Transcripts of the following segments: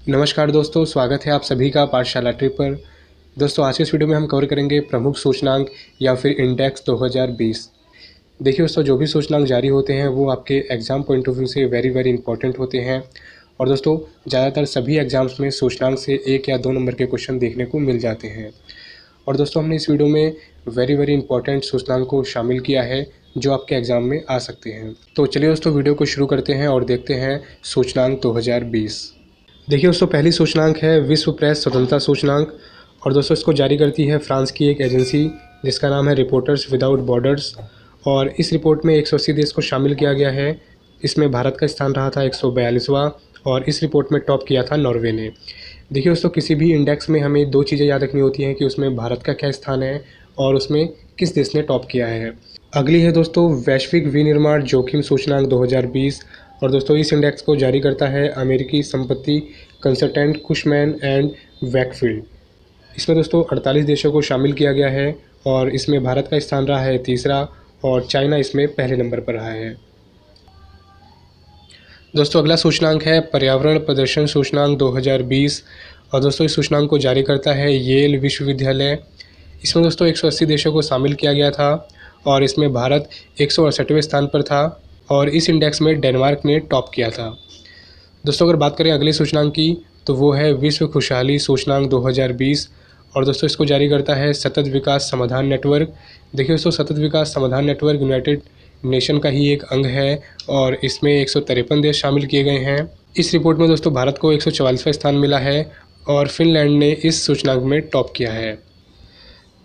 नमस्कार दोस्तों, स्वागत है आप सभी का पाठशाला ट्रिप पर। दोस्तों, आज के इस वीडियो में हम कवर करेंगे प्रमुख सूचकांक या फिर इंडेक्स 2020। देखिए दोस्तों, जो भी सूचकांक जारी होते हैं वो आपके एग्ज़ाम पॉइंट ऑफ व्यू से वेरी इंपॉर्टेंट होते हैं। और दोस्तों, ज़्यादातर सभी एग्ज़ाम्स में सूचकांक से 1 या 2 नंबर के क्वेश्चन देखने को मिल जाते हैं। और दोस्तों, हमने इस वीडियो में वेरी इंपॉर्टेंट सूचकांक को शामिल किया है जो आपके एग्ज़ाम में आ सकते हैं। तो चलिए दोस्तों, वीडियो को शुरू करते हैं और देखते हैं सूचकांक 2020। देखिए दोस्तों, पहली सूचकांक है विश्व प्रेस स्वतंत्रता सूचकांक। और दोस्तों, इसको जारी करती है फ्रांस की एक एजेंसी जिसका नाम है रिपोर्टर्स विदाउट बॉर्डर्स। और इस रिपोर्ट में 180 देश को शामिल किया गया है। इसमें भारत का स्थान रहा था 142वां और इस रिपोर्ट में टॉप किया था नॉर्वे ने। देखिए दोस्तों, किसी भी इंडेक्स में हमें 2 चीज़ें याद रखनी होती हैं कि उसमें भारत का क्या स्थान है और उसमें किस देश ने टॉप किया है। अगली है दोस्तों वैश्विक विनिर्माण जोखिम सूचकांक 2020। और दोस्तों, इस इंडेक्स को जारी करता है अमेरिकी संपत्ति कंसल्टेंट कुशमैन एंड वैकफील्ड। इसमें दोस्तों 48 देशों को शामिल किया गया है और इसमें भारत का स्थान रहा है तीसरा और चाइना इसमें पहले नंबर पर रहा है। दोस्तों, अगला सूचकांक है पर्यावरण प्रदर्शन सूचकांक 2020। और दोस्तों, इस सूचकांक को जारी करता है येल विश्वविद्यालय। इसमें दोस्तों 180 देशों को शामिल किया गया था और इसमें भारत 168वें स्थान पर था और इस इंडेक्स में डेनमार्क ने टॉप किया था। दोस्तों, अगर बात करें अगले सूचकांक की तो वो है विश्व खुशहाली सूचकांक 2020। और दोस्तों, इसको जारी करता है सतत विकास समाधान नेटवर्क। देखिए दोस्तों, सतत विकास समाधान नेटवर्क यूनाइटेड नेशन का ही एक अंग है और इसमें 153 देश शामिल किए गए हैं। इस रिपोर्ट में दोस्तों भारत को 144वां स्थान मिला है और फिनलैंड ने इस सूचकांक में टॉप किया है।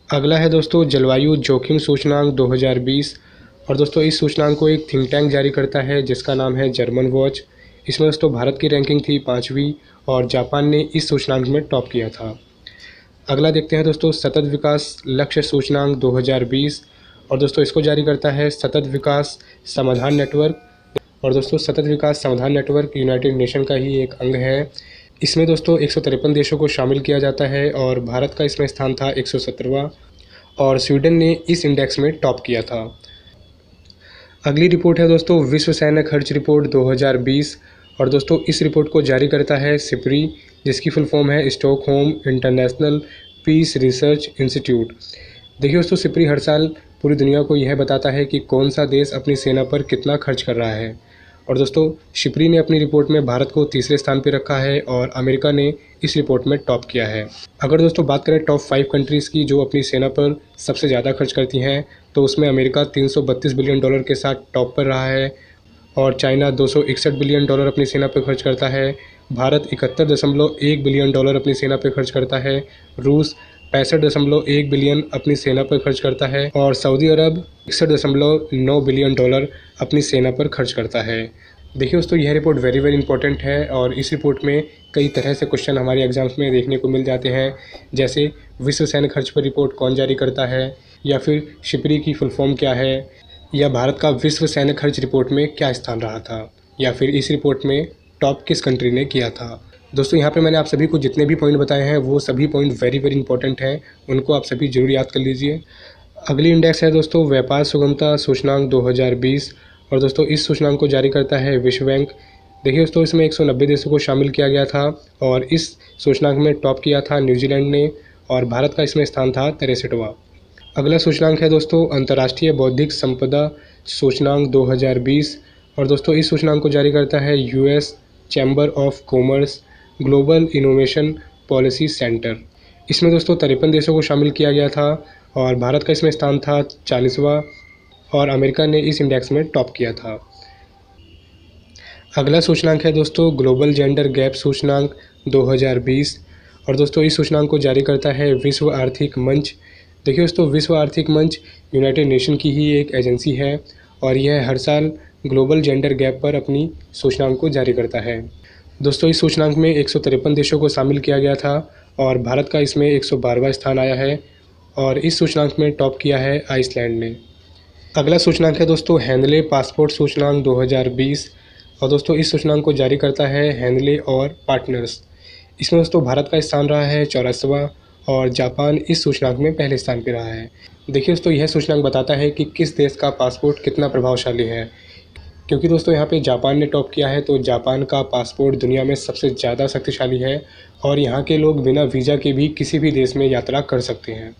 अगला है दोस्तों जलवायु जोखिम सूचकांक 2020। और दोस्तों, इस सूचकांक को एक थिंक टैंक जारी करता है जिसका नाम है जर्मन वॉच। इसमें दोस्तों भारत की रैंकिंग थी 5वीं और जापान ने इस सूचकांक में टॉप किया था। अगला देखते हैं दोस्तों सतत विकास लक्ष्य सूचकांक 2020। और दोस्तों, इसको जारी करता है सतत विकास समाधान नेटवर्क। और दोस्तों, सतत विकास समाधान नेटवर्क यूनाइटेड नेशन का ही एक अंग है। इसमें दोस्तों 153 देशों को शामिल किया जाता है और भारत का इसमें स्थान था 117वां और स्वीडन ने इस इंडेक्स में टॉप किया था। अगली रिपोर्ट है दोस्तों विश्व सैन्य खर्च रिपोर्ट 2020। और दोस्तों, इस रिपोर्ट को जारी करता है सिप्री जिसकी फुल फॉर्म है Stockholm International Peace Research Institute. देखिए दोस्तों, सिप्री हर साल पूरी दुनिया को यह बताता है कि कौन सा देश अपनी सेना पर कितना खर्च कर रहा है। और दोस्तों, सिप्री ने अपनी रिपोर्ट में भारत को तीसरे स्थान पर रखा है और अमेरिका ने इस रिपोर्ट में टॉप किया है। अगर दोस्तों बात करें टॉप 5 कंट्रीज़ की जो अपनी सेना पर सबसे ज़्यादा खर्च करती हैं तो उसमें अमेरिका $332 बिलियन के साथ टॉप पर रहा है और चाइना $261 बिलियन अपनी सेना पर खर्च करता है। भारत $71.1 बिलियन अपनी सेना पर खर्च करता है। रूस 65.1 बिलियन अपनी सेना पर खर्च करता है और सऊदी अरब 61.9 बिलियन डॉलर अपनी सेना पर खर्च करता है। देखिए दोस्तों, यह रिपोर्ट वेरी इंपॉर्टेंट है और इस रिपोर्ट में कई तरह से क्वेश्चन हमारे एग्जाम्स में देखने को मिल जाते हैं, जैसे विश्व सैन्य खर्च पर रिपोर्ट कौन जारी करता है, या फिर सिप्री की फुल फॉर्म क्या है, या भारत का विश्व सैन्य खर्च रिपोर्ट में क्या स्थान रहा था, या फिर इस रिपोर्ट में टॉप किस कंट्री ने किया था। दोस्तों, यहाँ पे मैंने आप सभी को जितने भी पॉइंट बताए हैं वो सभी पॉइंट वेरी इंपॉर्टेंट हैं, उनको आप सभी जरूर याद कर लीजिए। अगली इंडेक्स है दोस्तों व्यापार सुगमता सूचकांक 2020। और दोस्तों, इस सूचकांक को जारी करता है विश्व बैंक। देखिए दोस्तों, इसमें 190 देशों को शामिल किया गया था और इस सूचकांक में टॉप किया था न्यूजीलैंड ने और भारत का इसमें स्थान था 63वां। अगला सूचकांक है दोस्तों अंतर्राष्ट्रीय बौद्धिक संपदा सूचकांक 2020। और दोस्तों, इस सूचकांक को जारी करता है US chamber of commerce global innovation policy centre. इसमें दोस्तों 53 देशों को शामिल किया गया था और भारत का इसमें स्थान था 40वां और अमेरिका ने इस इंडेक्स में टॉप किया था। अगला सूचकांक है दोस्तों ग्लोबल जेंडर गैप सूचकांक 2020। और दोस्तों, इस सूचकांक को जारी करता है विश्व आर्थिक मंच। देखिए दोस्तों, विश्व आर्थिक मंच यूनाइटेड नेशन की ही एक एजेंसी है और यह हर साल ग्लोबल जेंडर गैप पर अपनी सूचकांक को जारी करता है। दोस्तों, इस सूचकांक में 153 देशों को शामिल किया गया था और भारत का इसमें 112वां स्थान आया है और इस सूचकांक में टॉप किया है आइसलैंड ने। अगला सूचकांक है दोस्तों हैंडले पासपोर्ट सूचकांक 2020। और दोस्तों, इस सूचकांक को जारी करता है हैंडले और पार्टनर्स। इसमें दोस्तों भारत का स्थान रहा है 84वां और जापान इस सूचकांक में पहले स्थान पर रहा है। देखिए दोस्तों, यह सूचकांक बताता है कि किस देश का पासपोर्ट कितना प्रभावशाली है। क्योंकि दोस्तों यहाँ पे जापान ने टॉप किया है। तो जापान का पासपोर्ट दुनिया में सबसे ज़्यादा शक्तिशाली है और यहाँ के लोग बिना वीज़ा के भी किसी भी देश में यात्रा कर सकते हैं।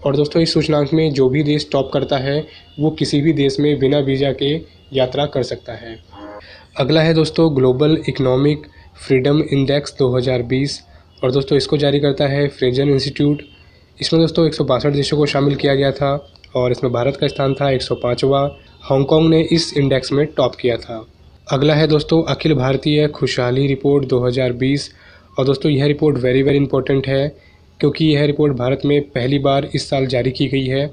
और दोस्तों इस सूचकांक में जो भी देश टॉप करता है वो किसी भी देश में बिना वीज़ा के यात्रा कर सकता है। अगला है दोस्तों ग्लोबल इकोनॉमिक फ्रीडम इंडेक्स 2020 और दोस्तों इसको जारी करता है फ्रेजर इंस्टीट्यूट। इसमें दोस्तों 162 देशों को शामिल किया गया था और इसमें भारत का स्थान था 105वां। हांगकांग ने इस इंडेक्स में टॉप किया था। अगला है दोस्तों अखिल भारतीय खुशहाली रिपोर्ट 2020 और दोस्तों यह रिपोर्ट वेरी इंपॉर्टेंट है क्योंकि यह रिपोर्ट भारत में पहली बार इस साल जारी की गई है।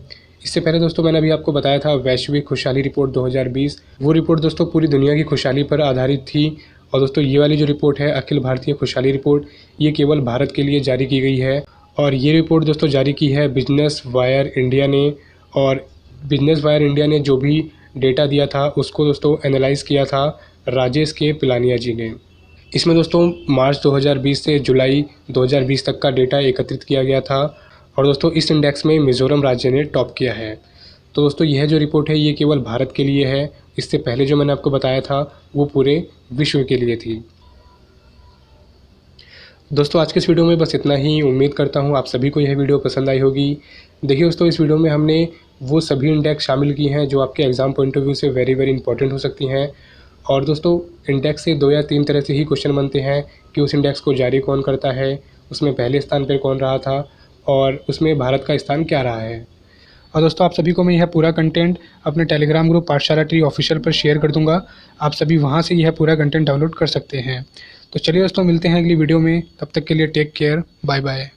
इससे पहले दोस्तों मैंने अभी आपको बताया था वैश्विक खुशहाली रिपोर्ट 2020, वो रिपोर्ट दोस्तों पूरी दुनिया की खुशहाली पर आधारित थी। और दोस्तों ये वाली जो रिपोर्ट है अखिल भारतीय खुशहाली रिपोर्ट, ये केवल भारत के लिए जारी की गई है। और ये रिपोर्ट दोस्तों जारी की है बिजनेस वायर इंडिया ने। और बिजनेस वायर इंडिया ने जो भी डेटा दिया था उसको दोस्तों एनालाइज़ किया था राजेश के पिलानिया जी ने। इसमें दोस्तों मार्च 2020 से जुलाई 2020 तक का डेटा एकत्रित किया गया था और दोस्तों इस इंडेक्स में मिज़ोरम राज्य ने टॉप किया है। तो दोस्तों यह जो रिपोर्ट है ये केवल भारत के लिए है। इससे पहले जो मैंने आपको बताया था वो पूरे विश्व के लिए थी। दोस्तों आज के इस वीडियो में बस इतना ही। उम्मीद करता हूँ आप सभी को यह वीडियो पसंद आई होगी। देखिए दोस्तों इस वीडियो में हमने वो सभी इंडेक्स शामिल की हैं जो आपके एग्ज़ाम पॉइंट ऑफ व्यू से वेरी इंपॉर्टेंट हो सकती हैं। और दोस्तों इंडेक्स से 2 या 3 तरह से ही क्वेश्चन बनते हैं कि उस इंडेक्स को जारी कौन करता है, उसमें पहले स्थान पर कौन रहा था और उसमें भारत का स्थान क्या रहा है। और दोस्तों आप सभी को मैं यह पूरा कंटेंट अपने टेलीग्राम ग्रुप पाठशाला ट्री ऑफिशियल पर शेयर कर दूंगा। आप सभी वहां से यह पूरा कंटेंट डाउनलोड कर सकते हैं। तो चलिए दोस्तों मिलते हैं अगली वीडियो में, तब तक के लिए टेक केयर, बाय बाय।